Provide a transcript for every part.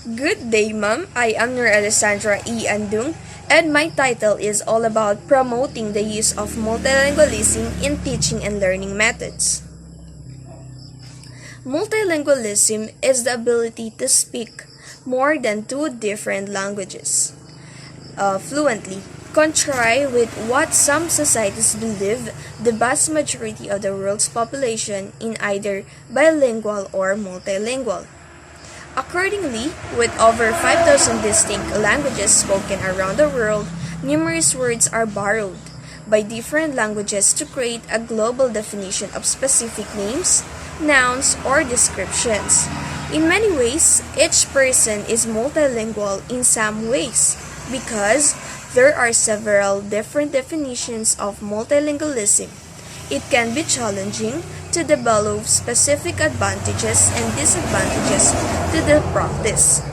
Good day, ma'am. I am Nur Alessandra E. Andung, and my title is all about promoting the use of multilingualism in teaching and learning methods. Multilingualism is the ability to speak more than two different languages fluently. Contrary with what some societies believe, the vast majority of the world's population in either bilingual or multilingual. Accordingly, with over 5,000 distinct languages spoken around the world, numerous words are borrowed by different languages to create a global definition of specific names, nouns, or descriptions. In many ways, each person is multilingual in some ways because there are several different definitions of multilingualism. It can be challenging to develop specific advantages and disadvantages to the practice.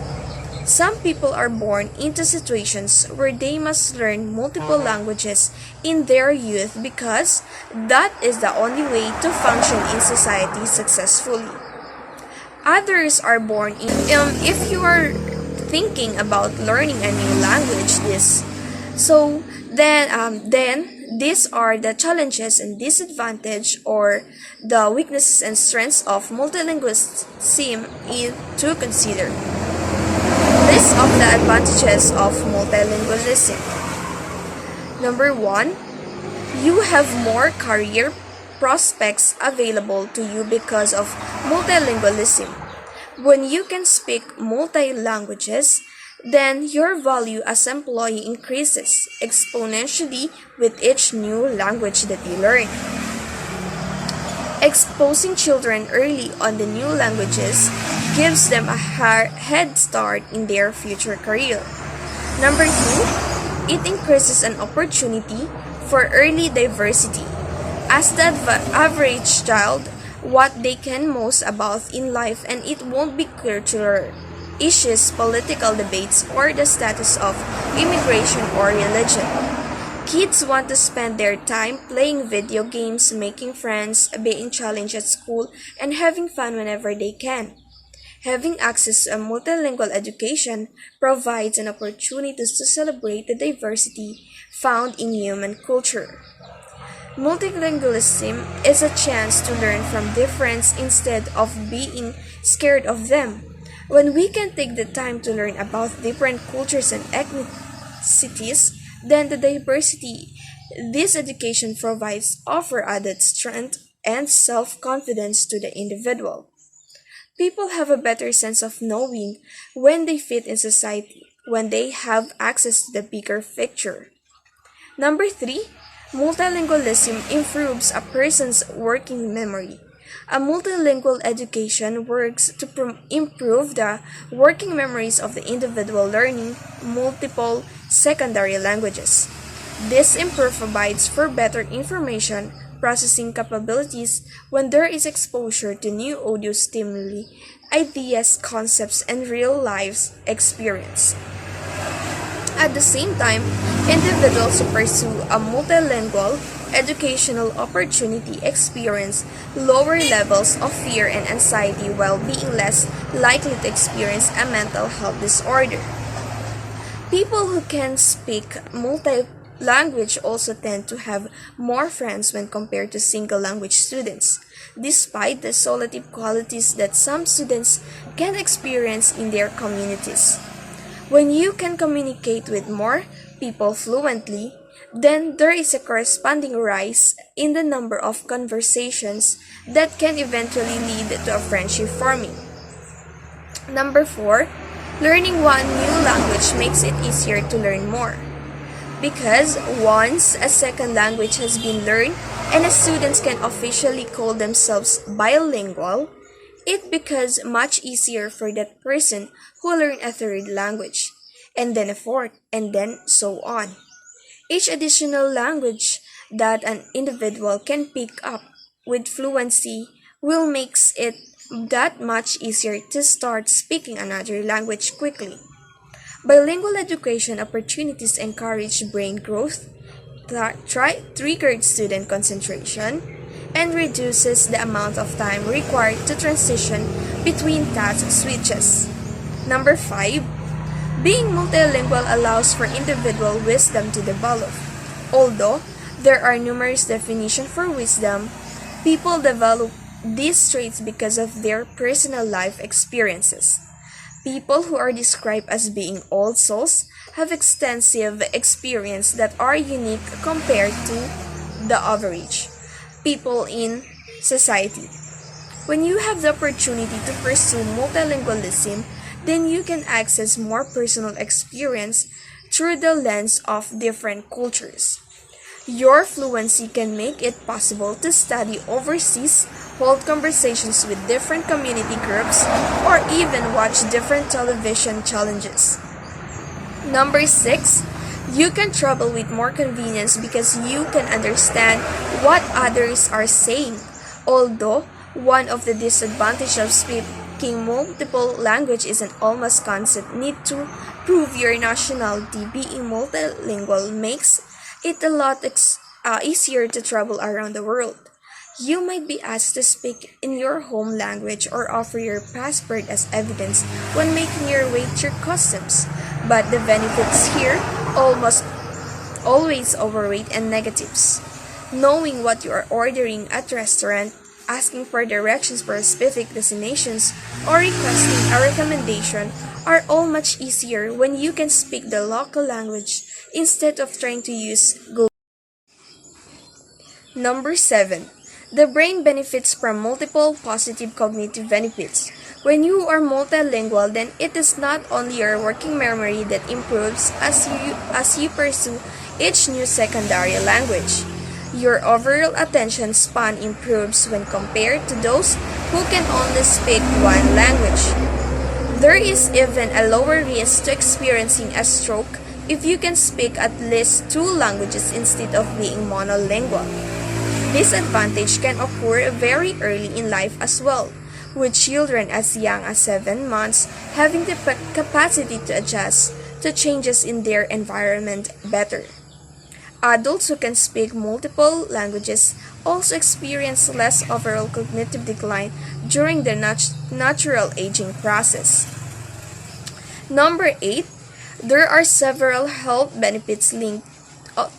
Some people are born into situations where they must learn multiple languages in their youth because that is the only way to function in society successfully. Others are born in if you are thinking about learning a new language then these are the challenges and disadvantage or the weaknesses and strengths of multilingualism to consider. List of the advantages of multilingualism. Number 1, you have more career prospects available to you because of multilingualism. When you can speak multi languages, then your value as employee increases exponentially with each new language that you learn. Exposing children early on the new languages gives them a head start in their future career. Number 2, it increases an opportunity for early diversity. Ask the average child what they can most about in life and it won't be cultural issues, political debates, or the status of immigration or religion. Kids want to spend their time playing video games, making friends, being challenged at school, and having fun whenever they can. Having access to a multilingual education provides an opportunity to celebrate the diversity found in human culture. Multilingualism is a chance to learn from difference instead of being scared of them. When we can take the time to learn about different cultures and ethnicities, then the diversity this education provides offer added strength and self-confidence to the individual. People have a better sense of knowing when they fit in society, when they have access to the bigger picture. Number 3, multilingualism improves a person's working memory. A multilingual education works to improve the working memories of the individual learning multiple secondary languages. This provides for better information processing capabilities when there is exposure to new audio stimuli, ideas, concepts, and real-life experience. At the same time, individuals who pursue a multilingual educational opportunity experience lower levels of fear and anxiety while being less likely to experience a mental health disorder. People who can speak multi-language also tend to have more friends when compared to single-language students, despite the solative qualities that some students can experience in their communities. When you can communicate with more people fluently, then there is a corresponding rise in the number of conversations that can eventually lead to a friendship forming. Number 4, learning one new language makes it easier to learn more. Because once a second language has been learned and the students can officially call themselves bilingual, it becomes much easier for that person who learned a third language, and then a fourth, and then so on. Each additional language that an individual can pick up with fluency will make it that much easier to start speaking another language quickly. Bilingual education opportunities encourage brain growth, triggered student concentration, and reduces the amount of time required to transition between task switches. Number 5, being multilingual allows for individual wisdom to develop. Although there are numerous definitions for wisdom, people develop these traits because of their personal life experiences. People who are described as being old souls have extensive experience that are unique compared to the average people in society. When you have the opportunity to pursue multilingualism, then you can access more personal experience through the lens of different cultures. Your fluency can make it possible to study overseas, hold conversations with different community groups, or even watch different television challenges. Number 6, you can travel with more convenience because you can understand what others are saying. Although one of the disadvantages of speaking multiple languages is an almost constant need to prove your nationality, being multilingual makes it a lot easier to travel around the world. You might be asked to speak in your home language or offer your passport as evidence when making your way through customs, but the benefits here almost always overweight and negatives. Knowing what you are ordering at restaurant, asking for directions for specific destinations, or requesting a recommendation are all much easier when you can speak the local language instead of trying to use Google. Number 7. The brain benefits from multiple positive cognitive benefits. When you are multilingual, then it is not only your working memory that improves as you pursue each new secondary language. Your overall attention span improves when compared to those who can only speak one language. There is even a lower risk to experiencing a stroke if you can speak at least 2 languages instead of being monolingual. This advantage can occur very early in life as well, with children as young as 7 months having the capacity to adjust to changes in their environment better. Adults who can speak multiple languages also experience less overall cognitive decline during the natural aging process. Number 8, there are several health benefits linked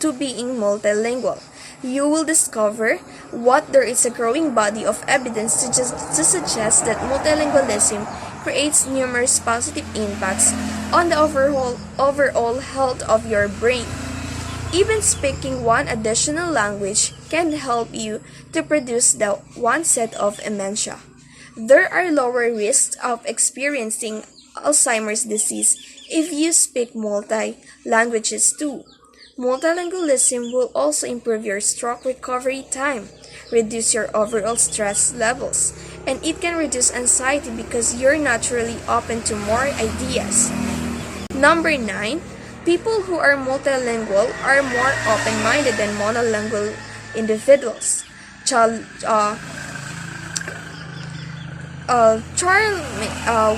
to being multilingual. You will discover what there is a growing body of evidence to suggest that multilingualism creates numerous positive impacts on the overall health of your brain. Even speaking one additional language can help you to produce the onset of dementia. There are lower risks of experiencing Alzheimer's disease if you speak multi-languages too. Multilingualism will also improve your stroke recovery time, reduce your overall stress levels, and it can reduce anxiety because you're naturally open to more ideas. Number 9, people who are multilingual are more open-minded than monolingual individuals. Charles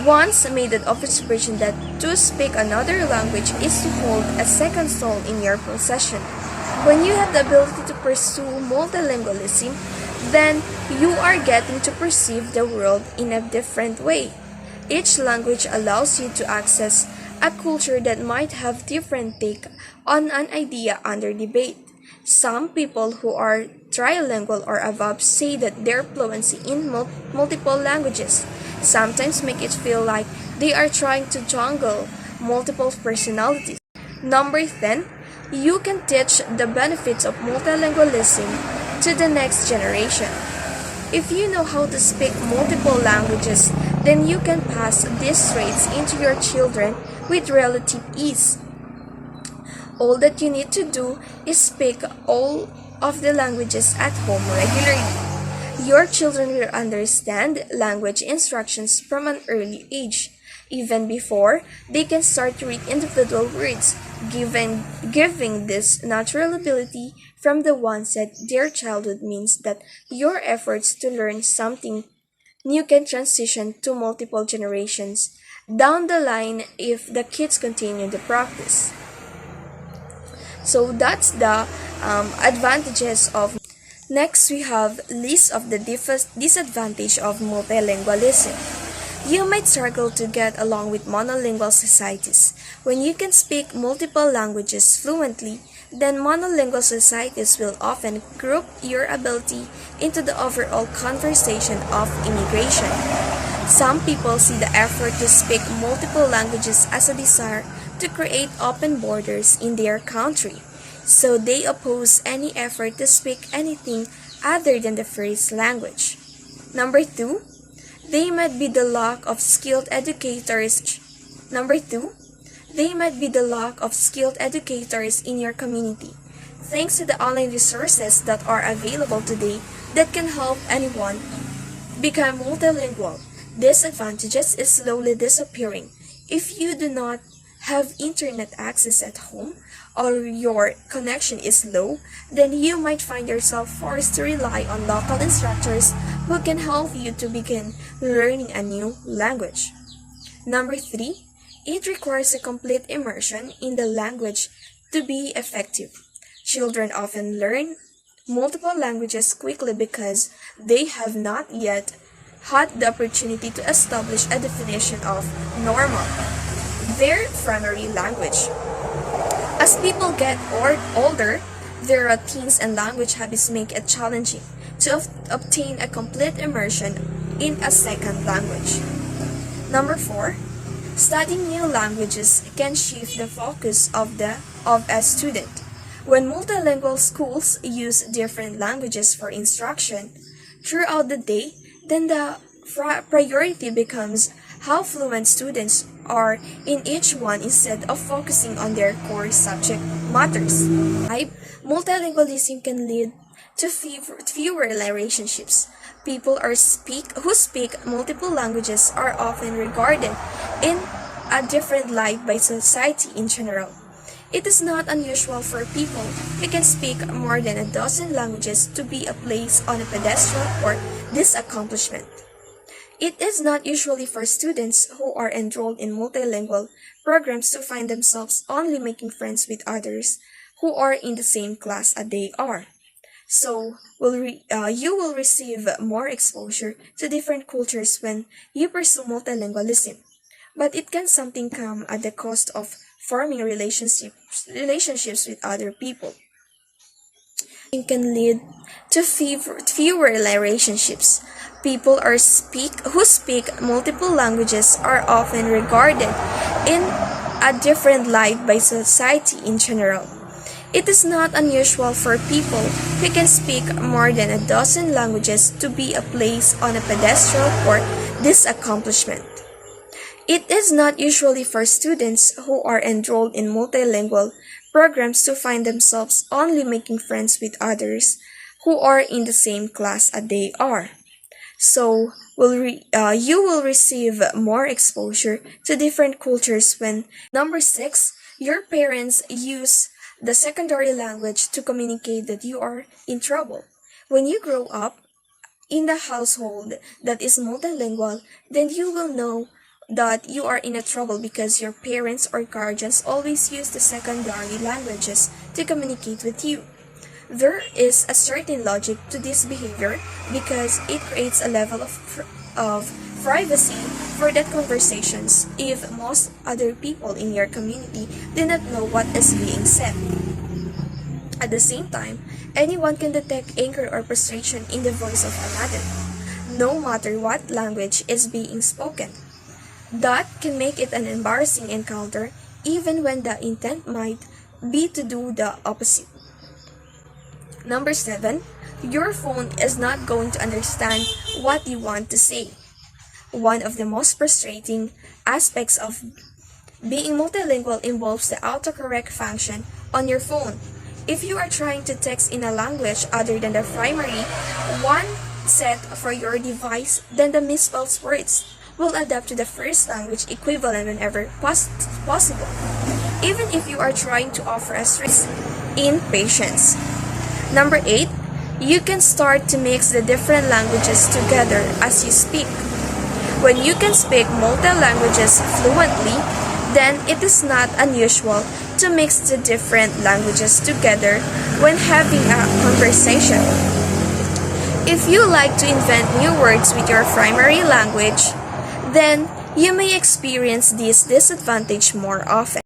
once made an observation that to speak another language is to hold a second soul in your possession. When you have the ability to pursue multilingualism, then you are getting to perceive the world in a different way. Each language allows you to access a culture that might have different take on an idea under debate. Some people who are trilingual or above say that their fluency in multiple languages sometimes make it feel like they are trying to juggle multiple personalities. Number 10, you can teach the benefits of multilingualism to the next generation. If you know how to speak multiple languages, then you can pass these traits into your children with relative ease. All that you need to do is speak all of the languages at home regularly. Your children will understand language instructions from an early age, even before they can start to read individual words, giving this natural ability from the onset their childhood means that your efforts to learn something new can transition to multiple generations down the line if the kids continue the practice. So that's the advantages of. Next, we have list of the disadvantage of multilingualism. You might struggle to get along with monolingual societies. When you can speak multiple languages fluently, then monolingual societies will often group your ability into the overall conversation of immigration. Some people see the effort to speak multiple languages as a desire to create open borders in their country, so they oppose any effort to speak anything other than the first language. Number two, they might be the lack of skilled educators. Number two, they might be the lack of skilled educators in your community. Thanks to the online resources that are available today that can help anyone become multilingual, this advantages is slowly disappearing. If you do not have internet access at home or your connection is low, then you might find yourself forced to rely on local instructors who can help you to begin learning a new language. Number three, it requires a complete immersion in the language to be effective. Children often learn multiple languages quickly because they have not yet had the opportunity to establish a definition of normal, their primary language. As people get older, their routines and language habits make it challenging to obtain a complete immersion in a second language. Number four, studying new languages can shift the focus of a student. When multilingual schools use different languages for instruction throughout the day, then the priority becomes how fluent students are in each one instead of focusing on their core subject matters. Multilingualism can lead to fewer relationships. People who speak multiple languages are often regarded in a different light by society in general. It is not unusual for people who can speak more than a dozen languages to be placed on a pedestal for this accomplishment. It is not usually for students who are enrolled in multilingual programs to find themselves only making friends with others who are in the same class as they are. So, you will receive more exposure to different cultures when you pursue multilingualism. But it can sometimes come at the cost of forming relationships with other people. It can lead to fewer relationships. People who speak multiple languages are often regarded in a different light by society in general. It is not unusual for people who can speak more than a dozen languages to be placed on a pedestal for this accomplishment. It is not usually for students who are enrolled in multilingual programs to find themselves only making friends with others who are in the same class as they are. So, you will receive more exposure to different cultures when. Number six, your parents use the secondary language to communicate that you are in trouble. When you grow up in the household that is multilingual, then you will know that you are in a trouble because your parents or guardians always use the secondary languages to communicate with you. There is a certain logic to this behavior because it creates a level of privacy for that conversations if most other people in your community do not know what is being said. At the same time, anyone can detect anger or frustration in the voice of another, no matter what language is being spoken. That can make it an embarrassing encounter even when the intent might be to do the opposite. Number seven, your phone is not going to understand what you want to say. One of the most frustrating aspects of being multilingual involves the autocorrect function on your phone. If you are trying to text in a language other than the primary one set for your device, then the misspelled words will adapt to the first language equivalent whenever possible, even if you are trying to offer a stress in patience. Number 8, you can start to mix the different languages together as you speak. When you can speak multi-languages fluently, then it is not unusual to mix the different languages together when having a conversation. If you like to invent new words with your primary language, then you may experience this disadvantage more often.